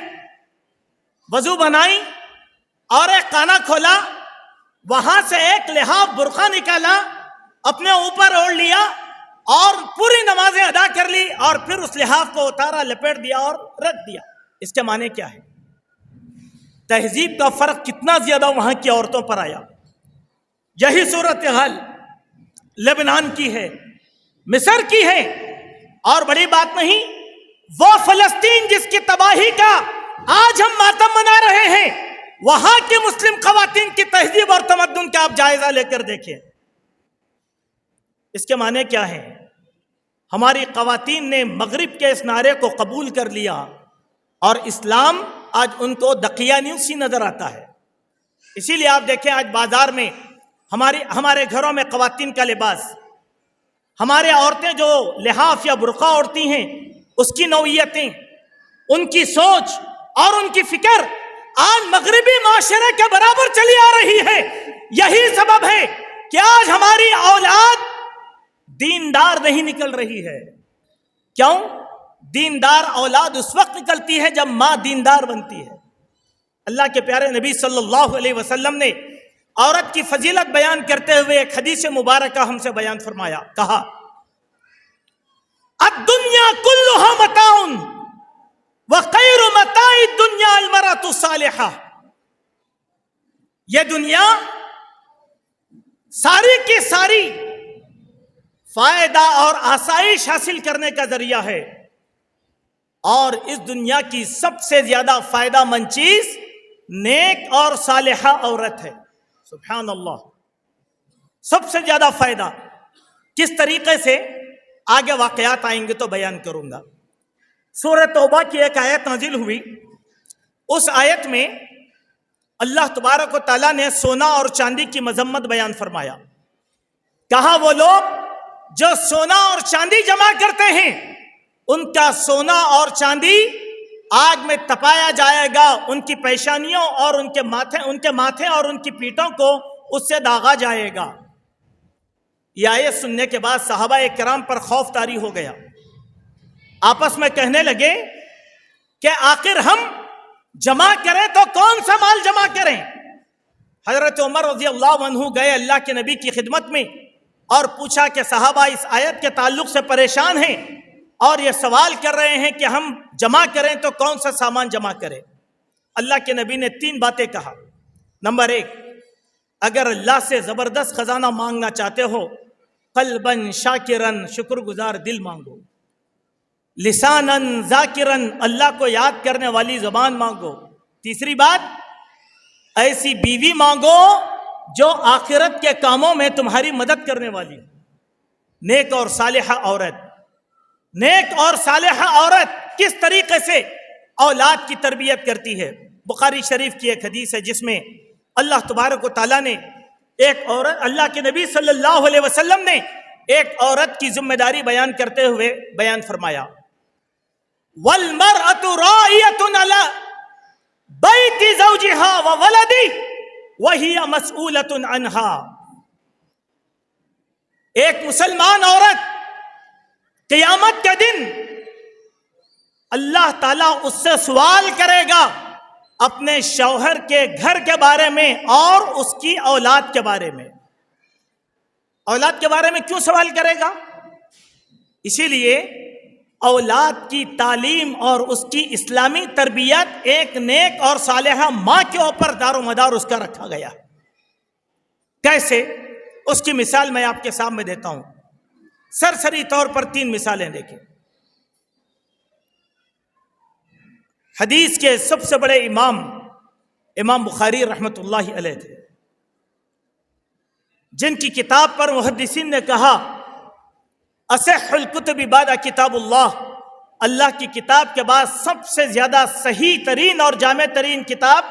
وضو بنائی اور ایک خانہ کھولا، وہاں سے ایک لحاف برقع نکالا، اپنے اوپر اوڑھ لیا اور پوری نمازیں ادا کر لی، اور پھر اس لحاف کو اتارا، لپیٹ دیا اور رکھ دیا۔ اس کے معنی کیا ہے؟ تہذیب کا فرق کتنا زیادہ وہاں کی عورتوں پر آیا۔ یہی صورتحال لبنان کی ہے، مصر کی ہے، اور بڑی بات نہیں، وہ فلسطین جس کی تباہی کا آج ہم ماتم منا رہے ہیں، وہاں کی مسلم خواتین کی تہذیب اور تمدن کا آپ جائزہ لے کر دیکھیں۔ اس کے معنی کیا ہے؟ ہماری خواتین نے مغرب کے اس نعرے کو قبول کر لیا، اور اسلام آج ان کو دقیانیوں سی نظر آتا ہے۔ اسی لیے آپ دیکھیں آج بازار میں ہمارے گھروں میں خواتین کا لباس، ہمارے عورتیں جو لحاف یا برقع اوڑھتی ہیں، اس کی نوعیتیں، ان کی سوچ اور ان کی فکر آج مغربی معاشرے کے برابر چلی آ رہی ہے۔ یہی سبب ہے کہ آج ہماری اولاد دیندار نہیں نکل رہی ہے۔ کیوں؟ دیندار اولاد اس وقت نکلتی ہے جب ماں دیندار بنتی ہے۔ اللہ کے پیارے نبی صلی اللہ علیہ وسلم نے عورت کی فضیلت بیان کرتے ہوئے ایک حدیث مبارکہ ہم سے بیان فرمایا، کہا الدنیا کلھا متاع وخیر متاع الدنیا المرأۃ الصالحہ۔ یہ دنیا ساری کی ساری فائدہ اور آسائش حاصل کرنے کا ذریعہ ہے، اور اس دنیا کی سب سے زیادہ فائدہ مند چیز نیک اور صالحہ عورت ہے۔ سبحان اللہ، سب سے زیادہ فائدہ کس طریقے سے؟ آگے واقعات آئیں گے تو بیان کروں گا۔ سورہ توبہ کی ایک آیت نازل ہوئی، اس آیت میں اللہ تبارک و تعالیٰ نے سونا اور چاندی کی مذمت بیان فرمایا۔ کہا وہ لوگ جو سونا اور چاندی جمع کرتے ہیں، ان کا سونا اور چاندی آگ میں تپایا جائے گا، ان کی پیشانیوں اور ان کے ماتھے اور ان کی پیٹھوں کو اس سے داغا جائے گا۔ یہ آیت سننے کے بعد صحابہ کرام پر خوف طاری ہو گیا، آپس میں کہنے لگے کہ آخر ہم جمع کریں تو کون سا مال جمع کریں؟ حضرت عمر رضی اللہ عنہ گئے اللہ کے نبی کی خدمت میں اور پوچھا کہ صحابہ اس آیت کے تعلق سے پریشان ہیں، اور یہ سوال کر رہے ہیں کہ ہم جمع کریں تو کون سا سامان جمع کریں. اللہ کے نبی نے 3 باتیں کہا. نمبر 1، اگر اللہ سے زبردست خزانہ مانگنا چاہتے ہو، قلباً شاکرن، شکر گزار دل مانگو. لساناً ذاکرن، اللہ کو یاد کرنے والی زبان مانگو. تیسری بات، ایسی بیوی مانگو جو آخرت کے کاموں میں تمہاری مدد کرنے والی. نیک اور صالحہ عورت. نیک اور صالحہ عورت کس طریقے سے اولاد کی تربیت کرتی ہے؟ بخاری شریف کی ایک حدیث ہے جس میں اللہ تبارک و تعالیٰ نے ایک عورت، اللہ کے نبی صلی اللہ علیہ وسلم نے ایک عورت کی ذمہ داری بیان کرتے ہوئے بیان فرمایا، وَالْمَرْأَةُ رَاعِيَةٌ عَلَى بَيْتِ زَوْجِهَا وَوَلَدِهِ وَهِيَ مَسْئُولَةٌ عَنْهَا. ایک مسلمان عورت قیامت کے دن اللہ تعالیٰ اس سے سوال کرے گا اپنے شوہر کے گھر کے بارے میں اور اس کی اولاد کے بارے میں. اولاد کے بارے میں کیوں سوال کرے گا؟ اسی لیے اولاد کی تعلیم اور اس کی اسلامی تربیت ایک نیک اور صالحہ ماں کے اوپر دار و مدار اس کا رکھا گیا. کیسے؟ اس کی مثال میں آپ کے سامنے دیتا ہوں. سرسری طور پر 3 مثالیں دیکھیں. حدیث کے سب سے بڑے امام بخاری رحمۃ اللہ علیہ تھے، جن کی کتاب پر محدثین نے کہا اصح الکتب بعد کتاب اللہ، اللہ کی کتاب کے بعد سب سے زیادہ صحیح ترین اور جامع ترین کتاب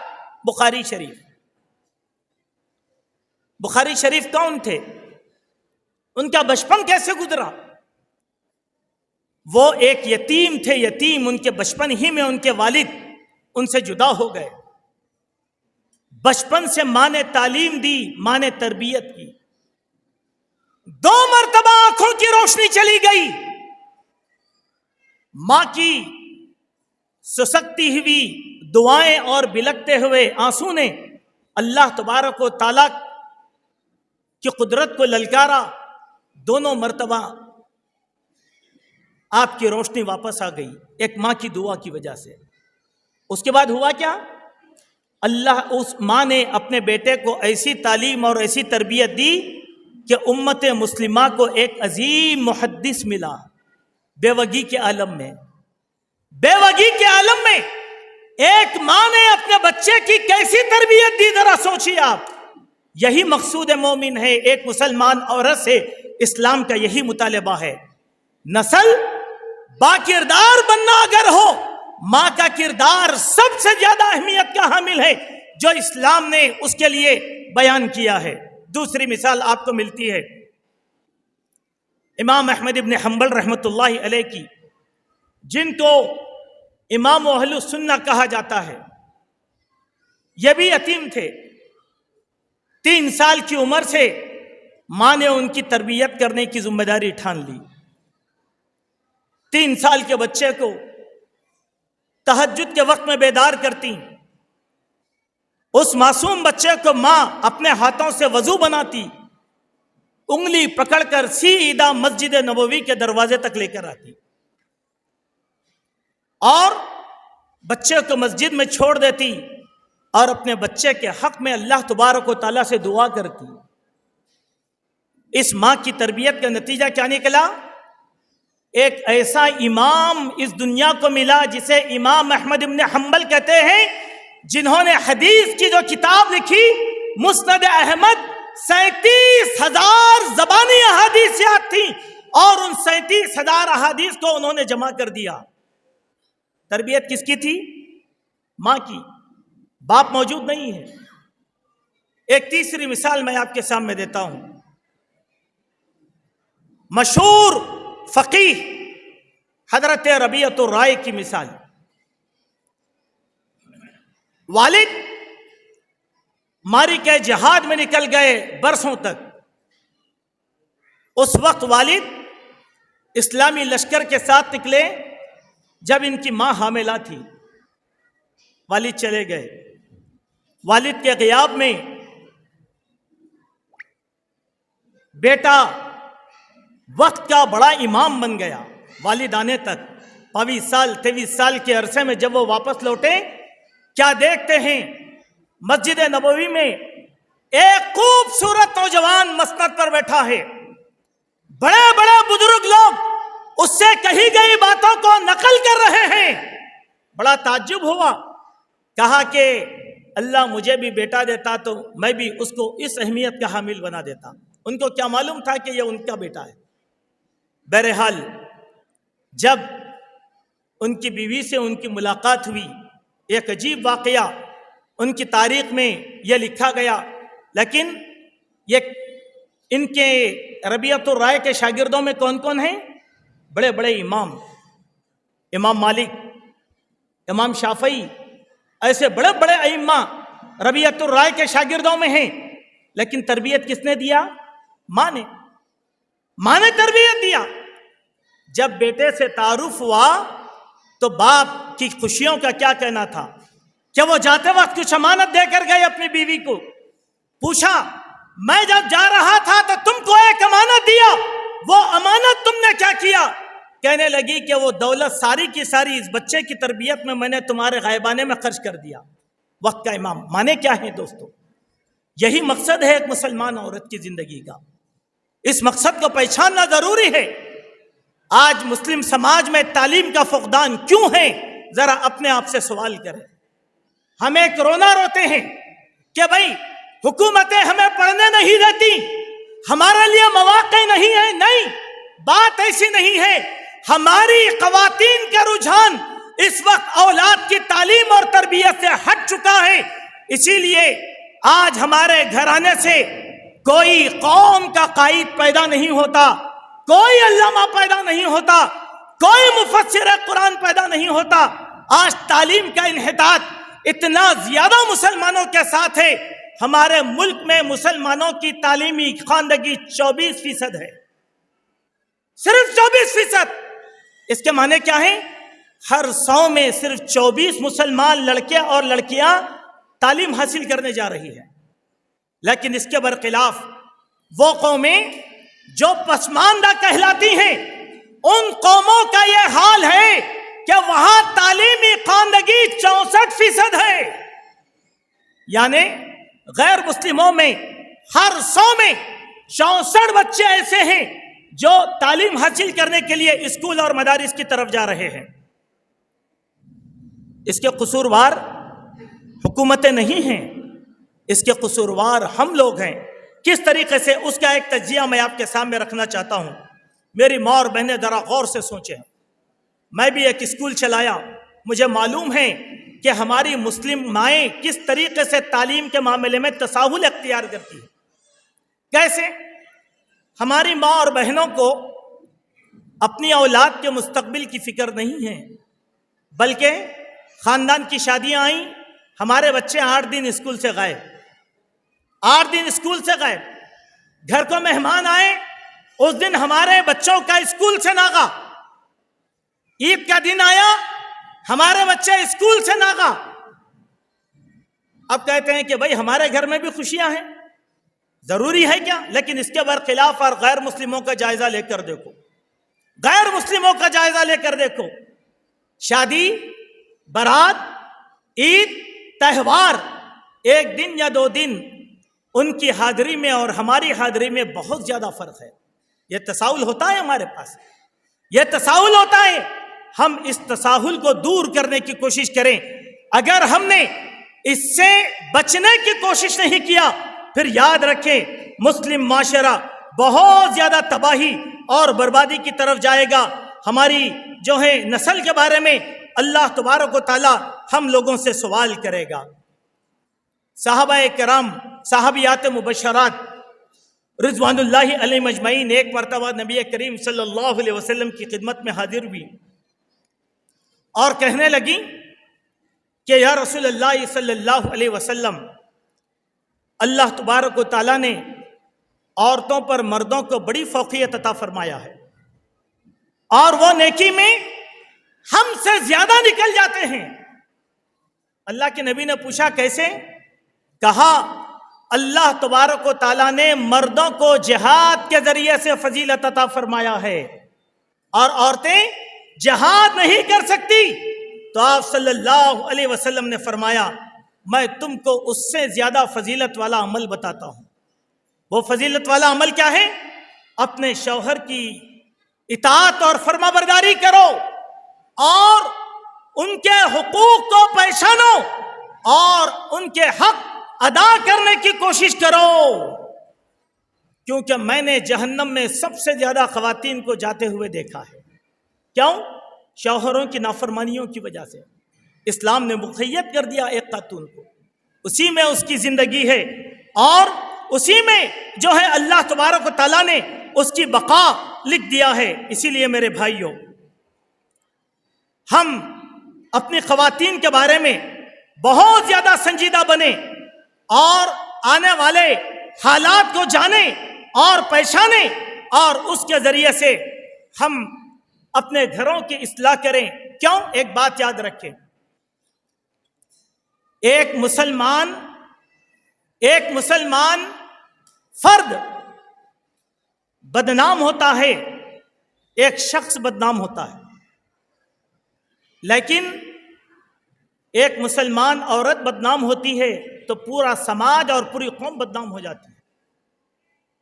بخاری شریف. بخاری شریف کون تھے؟ ان کا بچپن کیسے گزرا؟ وہ ایک یتیم تھے. یتیم، ان کے بچپن ہی میں ان کے والد ان سے جدا ہو گئے. بچپن سے ماں نے تعلیم دی، ماں نے تربیت کی. 2 مرتبہ آنکھوں کی روشنی چلی گئی. ماں کی سسکتی ہوئی دعائیں اور بلکتے ہوئے آنسو نے اللہ تبارک و تعالیٰ کی قدرت کو للکارا. 2 مرتبہ آپ کی روشنی واپس آ گئی ایک ماں کی دعا کی وجہ سے. اس کے بعد ہوا کیا؟ اللہ اس ماں نے اپنے بیٹے کو ایسی تعلیم اور ایسی تربیت دی کہ امت مسلمہ کو ایک عظیم محدث ملا. بے وگی کے عالم میں، بے وگی کے عالم میں ایک ماں نے اپنے بچے کی کیسی تربیت دی، ذرا سوچیے آپ. یہی مقصود مومن ہے. ایک مسلمان عورت سے اسلام کا یہی مطالبہ ہے. نسل با کردار بننا اگر ہو، ماں کا کردار سب سے زیادہ اہمیت کا حامل ہے جو اسلام نے اس کے لیے بیان کیا ہے. دوسری مثال آپ کو ملتی ہے امام احمد ابن حنبل رحمۃ اللہ علیہ کی، جن کو امام اہل السنہ کہا جاتا ہے. یہ بھی یتیم تھے. 3 سال کی عمر سے ماں نے ان کی تربیت کرنے کی ذمہ داری ٹھان لی. 3 سال کے بچے کو تہجد کے وقت میں بیدار کرتی. اس معصوم بچے کو ماں اپنے ہاتھوں سے وضو بناتی، انگلی پکڑ کر سیدھا مسجد نبوی کے دروازے تک لے کر آتی اور بچے کو مسجد میں چھوڑ دیتی اور اپنے بچے کے حق میں اللہ تبارک و تعالیٰ سے دعا کرتی. اس ماں کی تربیت کا نتیجہ کیا نکلا؟ ایک ایسا امام اس دنیا کو ملا جسے امام احمد ابن حنبل کہتے ہیں، جنہوں نے حدیث کی جو کتاب لکھی مسند احمد، 37,000 زبانی احادیث یاد تھیں اور ان 37,000 احادیث کو انہوں نے جمع کر دیا. تربیت کس کی تھی؟ ماں کی. باپ موجود نہیں ہے. ایک تیسری مثال میں آپ کے سامنے دیتا ہوں. مشہور فقیہ حضرت ربیعۃ الرائے کی مثال. والد ماری کے جہاد میں نکل گئے برسوں تک. اس وقت والد اسلامی لشکر کے ساتھ نکلے جب ان کی ماں حاملہ تھی. والد چلے گئے. والد کے غیاب میں بیٹا وقت کا بڑا امام بن گیا. والدانے تک 22 سال 23 سال کے عرصے میں جب وہ واپس لوٹے، کیا دیکھتے ہیں؟ مسجد نبوی میں ایک خوبصورت نوجوان مسند پر بیٹھا ہے، بڑے بڑے بزرگ لوگ اس سے کہی گئی باتوں کو نقل کر رہے ہیں۔ بڑا تعجب ہوا، کہا کہ اللہ مجھے بھی بیٹا دیتا تو میں بھی اس کو اس اہمیت کا حامل بنا دیتا۔ ان کو کیا معلوم تھا کہ یہ ان کا بیٹا ہے۔ بہرحال جب ان کی بیوی سے ان کی ملاقات ہوئی، ایک عجیب واقعہ ان کی تاریخ میں یہ لکھا گیا، لیکن یہ ان کے ربیعۃ الرائے کے شاگردوں میں کون کون ہیں؟ بڑے بڑے امام، امام مالک، امام شافعی، ایسے بڑے بڑے ائمہ ربیعۃ الرائے کے شاگردوں میں ہیں۔ لیکن تربیت کس نے دیا؟ ماں نے تربیت دیا۔ جب بیٹے سے تعارف ہوا تو باپ کی خوشیوں کا کیا کہنا تھا کہ وہ جاتے وقت کچھ امانت دے کر گئے اپنی بیوی کو۔ پوچھا میں جب جا رہا تھا تو تم کو ایک امانت دیا، وہ امانت تم نے کیا کیا؟ کہنے لگی کہ وہ دولت ساری کی ساری اس بچے کی تربیت میں نے تمہارے غائبانے میں خرچ کر دیا۔ وقت کا امام مانے کیا ہیں دوستو؟ یہی مقصد ہے ایک مسلمان عورت کی زندگی کا۔ اس مقصد کو پہچاننا ضروری ہے۔ آج مسلم سماج میں تعلیم کا فقدان کیوں ہے؟ ذرا اپنے آپ سے سوال کریں۔ ہم ایک رونا روتے ہیں کہ بھائی حکومتیں ہمیں پڑھنے نہیں دیتی، ہمارے لیے مواقع نہیں ہے۔ نہیں، بات ایسی نہیں ہے۔ ہماری خواتین کا رجحان اس وقت اولاد کی تعلیم اور تربیت سے ہٹ چکا ہے۔ اسی لیے آج ہمارے گھرانے سے کوئی قوم کا قائد پیدا نہیں ہوتا، کوئی علامہ پیدا نہیں ہوتا، کوئی مفسر قرآن پیدا نہیں ہوتا۔ آج تعلیم کا انحطاط اتنا زیادہ مسلمانوں کے ساتھ ہے، ہمارے ملک میں مسلمانوں کی تعلیمی خواندگی 24% ہے، صرف 24%۔ اس کے معنی کیا ہیں؟ ہر 100 میں صرف 24 مسلمان لڑکے اور لڑکیاں تعلیم حاصل کرنے جا رہی ہیں۔ لیکن اس کے برخلاف وہ قومیں جو پسماندہ کہلاتی ہیں، ان قوموں کا یہ حال ہے کہ وہاں تعلیمی خواندگی 64% ہے۔ یعنی غیر مسلموں میں ہر 100 میں 64 بچے ایسے ہیں جو تعلیم حاصل کرنے کے لیے اسکول اور مدارس کی طرف جا رہے ہیں۔ اس کے قصوروار حکومتیں نہیں ہیں، اس کے قصوروار ہم لوگ ہیں۔ کس طریقے سے؟ اس کا ایک تجزیہ میں آپ کے سامنے رکھنا چاہتا ہوں۔ میری ماں اور بہنیں ذرا غور سے سوچیں۔ میں بھی ایک اسکول چلایا، مجھے معلوم ہے کہ ہماری مسلم مائیں کس طریقے سے تعلیم کے معاملے میں تساہل اختیار کرتی ہیں۔ کیسے؟ ہماری ماں اور بہنوں کو اپنی اولاد کے مستقبل کی فکر نہیں ہے، بلکہ خاندان کی شادیاں آئیں، ہمارے بچے 8 دن اسکول سے غائب، 8 دن اسکول سے غائب۔ گھر کو مہمان آئے، اس دن ہمارے بچوں کا اسکول سے ناغہ۔ عید کا دن آیا، ہمارے بچے اسکول سے ناغہ۔ اب کہتے ہیں کہ بھائی ہمارے گھر میں بھی خوشیاں ہیں، ضروری ہے کیا؟ لیکن اس کے برخلاف اور غیر مسلموں کا جائزہ لے کر دیکھو، غیر مسلموں کا جائزہ لے کر دیکھو۔ شادی، برات، عید، تہوار، 1 دن یا 2 دن، ان کی حاضری میں اور ہماری حاضری میں بہت زیادہ فرق ہے۔ یہ تساہل ہوتا ہے ہمارے پاس، یہ تساہل ہوتا ہے۔ ہم اس تساہل کو دور کرنے کی کوشش کریں۔ اگر ہم نے اس سے بچنے کی کوشش نہیں کیا، پھر یاد رکھیں مسلم معاشرہ بہت زیادہ تباہی اور بربادی کی طرف جائے گا۔ ہماری جو ہے نسل کے بارے میں اللہ تبارک و تعالی ہم لوگوں سے سوال کرے گا۔ صحابہ کرام، صحابیات مبشرات رضوان اللہ علیہ مجمعین ایک مرتبہ نبی کریم صلی اللہ علیہ وسلم کی خدمت میں حاضر ہوئی اور کہنے لگی کہ یا رسول اللہ صلی اللہ علیہ وسلم، اللہ تبارک و تعالیٰ نے عورتوں پر مردوں کو بڑی فوقیت عطا فرمایا ہے، اور وہ نیکی میں ہم سے زیادہ نکل جاتے ہیں۔ اللہ کے نبی نے پوچھا کیسے؟ کہا اللہ تبارک و تعالیٰ نے مردوں کو جہاد کے ذریعے سے فضیلت عطا فرمایا ہے، اور عورتیں جہاد نہیں کر سکتی، تو آپ صلی اللہ علیہ وسلم نے فرمایا میں تم کو اس سے زیادہ فضیلت والا عمل بتاتا ہوں۔ وہ فضیلت والا عمل کیا ہے؟ اپنے شوہر کی اطاعت اور فرما برداری کرو اور ان کے حقوق کو پہچانو اور ان کے حق ادا کرنے کی کوشش کرو، کیونکہ میں نے جہنم میں سب سے زیادہ خواتین کو جاتے ہوئے دیکھا ہے۔ کیوں؟ شوہروں کی نافرمانیوں کی وجہ سے۔ اسلام نے مقید کر دیا ایک خاتون کو، اسی میں اس کی زندگی ہے اور اسی میں جو ہے اللہ تبارک و تعالیٰ نے اس کی بقا لکھ دیا ہے۔ اسی لیے میرے بھائیوں، ہم اپنی خواتین کے بارے میں بہت زیادہ سنجیدہ بنیں اور آنے والے حالات کو جانیں اور پہچانیں، اور اس کے ذریعے سے ہم اپنے گھروں کی اصلاح کریں۔ کیوں؟ ایک بات یاد رکھیں، ایک مسلمان فرد بدنام ہوتا ہے، ایک شخص بدنام ہوتا ہے، لیکن ایک مسلمان عورت بدنام ہوتی ہے تو پورا سماج اور پوری قوم بدنام ہو جاتی ہے۔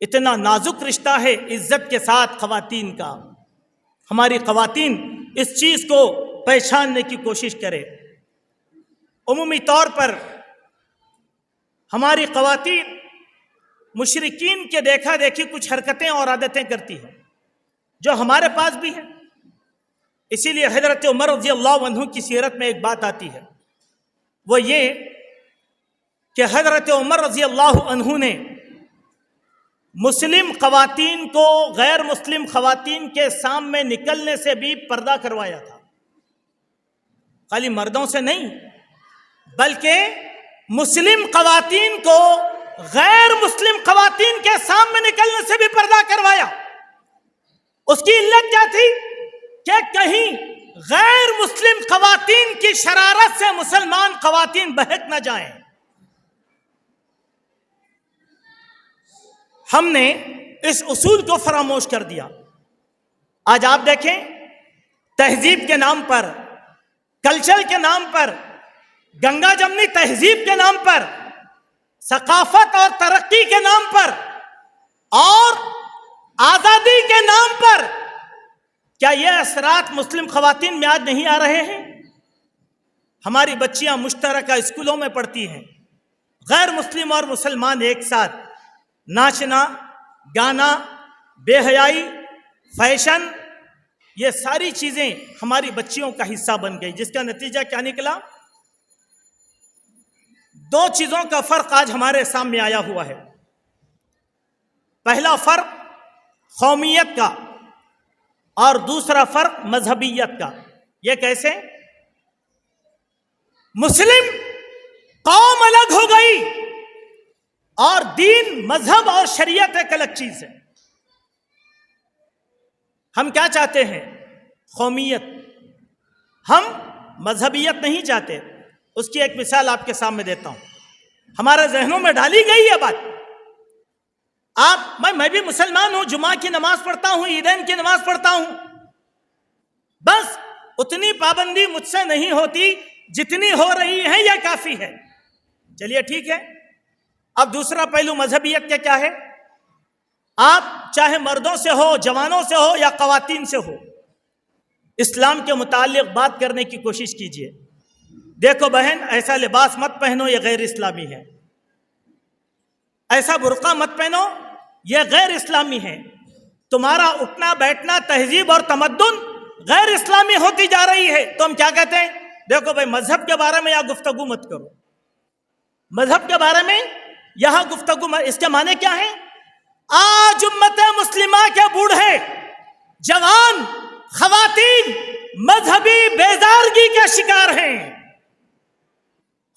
اتنا نازک رشتہ ہے عزت کے ساتھ خواتین کا۔ ہماری خواتین اس چیز کو پہچاننے کی کوشش کرے۔ عمومی طور پر ہماری خواتین مشرکین کے دیکھا دیکھی کچھ حرکتیں اور عادتیں کرتی ہیں جو ہمارے پاس بھی ہیں۔ اسی لیے حضرت عمر رضی اللہ عنہ کی سیرت میں ایک بات آتی ہے، وہ یہ کہ حضرت عمر رضی اللہ عنہ نے مسلم خواتین کو غیر مسلم خواتین کے سامنے نکلنے سے بھی پردہ کروایا تھا۔ خالی مردوں سے نہیں، بلکہ مسلم خواتین کو غیر مسلم خواتین کے سامنے نکلنے سے بھی پردہ کروایا۔ اس کی علت کیا تھی؟ کہ کہیں غیر مسلم خواتین کی شرارت سے مسلمان خواتین بہک نہ جائیں۔ ہم نے اس اصول کو فراموش کر دیا۔ آج آپ دیکھیں، تہذیب کے نام پر، کلچر کے نام پر، گنگا جمنی تہذیب کے نام پر، ثقافت اور ترقی کے نام پر اور آزادی کے نام پر، کیا یہ اثرات مسلم خواتین میں آج نہیں آ رہے ہیں؟ ہماری بچیاں مشترکہ اسکولوں میں پڑھتی ہیں، غیر مسلم اور مسلمان ایک ساتھ ناچنا، گانا، بے حیائی، فیشن، یہ ساری چیزیں ہماری بچیوں کا حصہ بن گئی، جس کا نتیجہ کیا نکلا؟ دو چیزوں کا فرق آج ہمارے سامنے آیا ہوا ہے۔ پہلا فرق قومیت کا اور دوسرا فرق مذہبیت کا۔ یہ کیسے؟ مسلم قوم الگ ہو گئی اور دین، مذہب اور شریعت ایک الگ چیز ہے۔ ہم کیا چاہتے ہیں؟ قومیت۔ ہم مذہبیت نہیں چاہتے۔ اس کی ایک مثال آپ کے سامنے دیتا ہوں، ہمارے ذہنوں میں ڈالی گئی یہ بات۔ میں بھی مسلمان ہوں، جمعہ کی نماز پڑھتا ہوں، عیدین کی نماز پڑھتا ہوں، بس اتنی پابندی مجھ سے نہیں ہوتی جتنی ہو رہی ہے، یہ کافی ہے۔ چلیے ٹھیک ہے۔ اب دوسرا پہلو مذہبیت کا کیا ہے؟ آپ چاہے مردوں سے ہو، جوانوں سے ہو یا خواتین سے ہو، اسلام کے متعلق بات کرنے کی کوشش کیجیے۔ دیکھو بہن، ایسا لباس مت پہنو، یہ غیر اسلامی ہے۔ ایسا برقع مت پہنو، یہ غیر اسلامی ہے۔ تمہارا اٹھنا بیٹھنا، تہذیب اور تمدن غیر اسلامی ہوتی جا رہی ہے۔ تو ہم کیا کہتے ہیں؟ دیکھو بھائی، مذہب کے بارے میں یہاں گفتگو مت کرو، مذہب کے بارے میں یہاں گفتگو مت۔ اس کے معنی کیا ہے؟ آج امت مسلمہ کے بوڑھے، جوان، خواتین مذہبی بیدارگی کے شکار ہیں،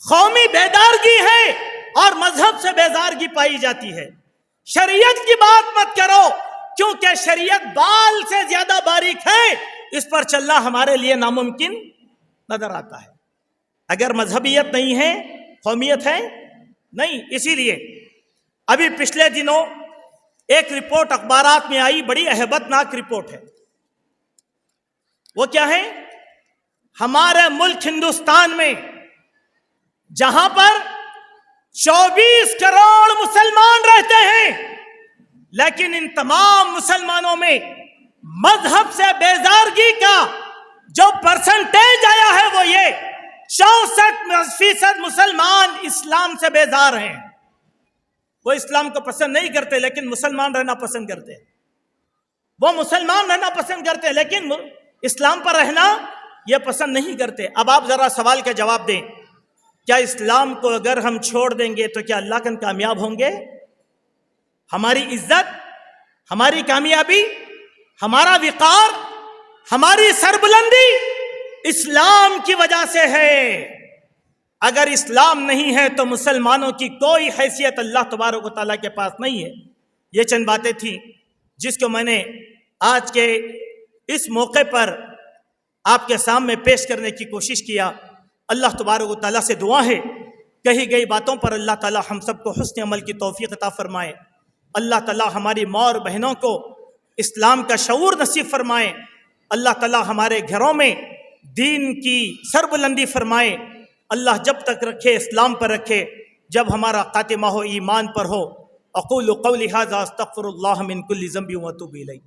قومی بیدارگی ہے اور مذہب سے بیزارگی پائی جاتی ہے۔ شریعت کی بات مت کرو، کیونکہ شریعت بال سے زیادہ باریک ہے، اس پر چلنا ہمارے لیے ناممکن نظر آتا ہے۔ اگر مذہبیت نہیں ہے، قومیت ہے نہیں۔ اسی لیے ابھی پچھلے دنوں ایک رپورٹ اخبارات میں آئی، بڑی اہبت ناک رپورٹ ہے۔ وہ کیا ہے؟ ہمارے ملک ہندوستان میں جہاں پر 24 کروڑ مسلمان رہتے ہیں، لیکن ان تمام مسلمانوں میں مذہب سے بیزارگی کا جو پرسنٹیج آیا ہے وہ یہ 64% مسلمان اسلام سے بیزار ہیں۔ وہ اسلام کو پسند نہیں کرتے لیکن مسلمان رہنا پسند کرتے ہیں، وہ مسلمان رہنا پسند کرتے ہیں لیکن اسلام پر رہنا یہ پسند نہیں کرتے۔ اب آپ ذرا سوال کا جواب دیں، کیا اسلام کو اگر ہم چھوڑ دیں گے تو کیا اللہ کن کامیاب ہوں گے؟ ہماری عزت، ہماری کامیابی، ہمارا وقار، ہماری سربلندی اسلام کی وجہ سے ہے۔ اگر اسلام نہیں ہے تو مسلمانوں کی کوئی حیثیت اللہ تبارک و تعالیٰ کے پاس نہیں ہے۔ یہ چند باتیں تھیں جس کو میں نے آج کے اس موقع پر آپ کے سامنے پیش کرنے کی کوشش کیا۔ اللہ تبارک و تعالیٰ سے دعا ہے کہی گئی باتوں پر اللہ تعالیٰ ہم سب کو حسن عمل کی توفیق عطا فرمائے۔ اللہ تعالیٰ ہماری ماں اور بہنوں کو اسلام کا شعور نصیب فرمائے۔ اللہ تعالیٰ ہمارے گھروں میں دین کی سربلندی فرمائے۔ اللہ جب تک رکھے اسلام پر رکھے، جب ہمارا خاتمہ ہو ایمان پر ہو۔ اقول قولی ھذا استغفر اللہ من کل ذنب واتوب الیہ۔